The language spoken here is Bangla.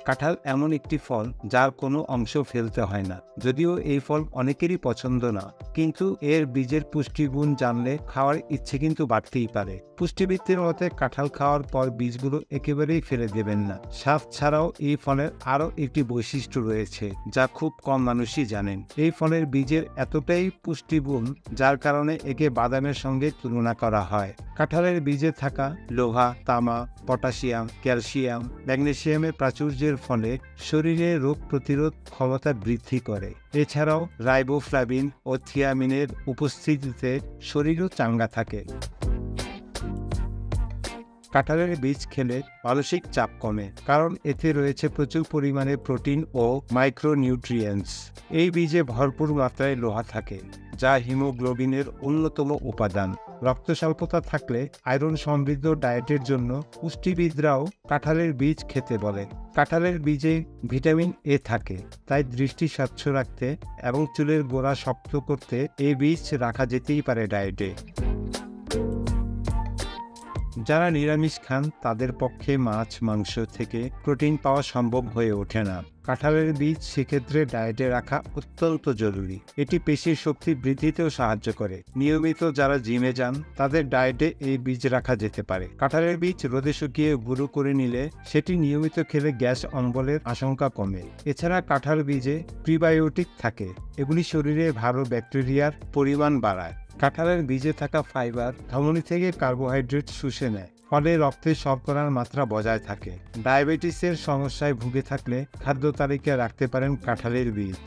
কাঁঠাল এমন একটি ফল যার কোনো অংশ ফেলতে হয় না। যদিও এই ফল অনেকেরই পছন্দ না, কিন্তু এর বীজের পুষ্টিগুণ জানলে খাওয়ার ইচ্ছে কিন্তু বাড়তেই পারে। পুষ্টিবিদদের মতে কাঁঠাল খাওয়ার পর বীজগুলো একেবারেই ফেলে দেবেন না। স্বাদ ছাড়াও এই ফলের আরও একটি বৈশিষ্ট্য রয়েছে যা খুব কম মানুষই জানেন। এই ফলের বীজের এতটাই পুষ্টিগুণ যার কারণে একে বাদামের সঙ্গে তুলনা করা হয়। কাঁঠালের বীজে থাকা লোহা, তামা, পটাশিয়াম, ক্যালসিয়াম, ম্যাগনেসিয়ামের প্রাচুর্যের ফলে শরীরে রোগ প্রতিরোধ ক্ষমতা বৃদ্ধি করে। এছাড়াও রাইবোফ্লাভিন ও থিয়ামিনের উপস্থিতিতে শরীরও চাঙ্গা থাকে। কাঁঠালের বীজ খেলে মানসিক চাপ কমে, কারণ এতে রয়েছে প্রচুর পরিমাণে প্রোটিন ও মাইক্রোনিউট্রিয়েন্টস। এই বীজে ভরপুর মাত্রায় লোহা থাকে, যা হিমোগ্লোবিনের অন্যতম উপাদান। রক্ত স্বল্পতা থাকলে আয়রন সমৃদ্ধ ডায়েটের জন্য পুষ্টিবিদরাও কাঁঠালের বীজ খেতে বলেন। কাঁঠালের বীজে ভিটামিন এ থাকে, তাই দৃষ্টি স্বচ্ছ রাখতে এবং চুলের গোড়া শক্ত করতে এই বীজ রাখা যেতেই পারে ডায়েটে। যারা নিরামিষ খান তাদের পক্ষে মাছ, মাংস থেকে প্রোটিন পাওয়া সম্ভব হয়ে ওঠে না। কাঁঠালের বীজ সেক্ষেত্রে ডায়েটে রাখা অত্যন্ত জরুরি। এটি পেশির শক্তি বৃদ্ধিতেও সাহায্য করে। নিয়মিত যারা জিমে যান তাদের ডায়েটে এই বীজ রাখা যেতে পারে। কাঁঠালের বীজ রোদে শুকিয়ে গুঁড়ো করে নিলে সেটি নিয়মিত খেলে গ্যাস অম্বলের আশঙ্কা কমে। এছাড়া কাঁঠাল বীজে প্রিবায়োটিক থাকে, এগুলি শরীরে ভালো ব্যাকটেরিয়ার পরিমাণ বাড়ায়। কাঁঠালের বীজে থাকা ফাইবার ধমনী থেকে কার্বোহাইড্রেট শুষে নেয়, ফলে রক্তে শর্করার মাত্রা বজায় থাকে। ডায়াবেটিসের সমস্যায় ভুগে থাকলে খাদ্য তালিকায় রাখতে পারেন কাঁঠালের বীজ।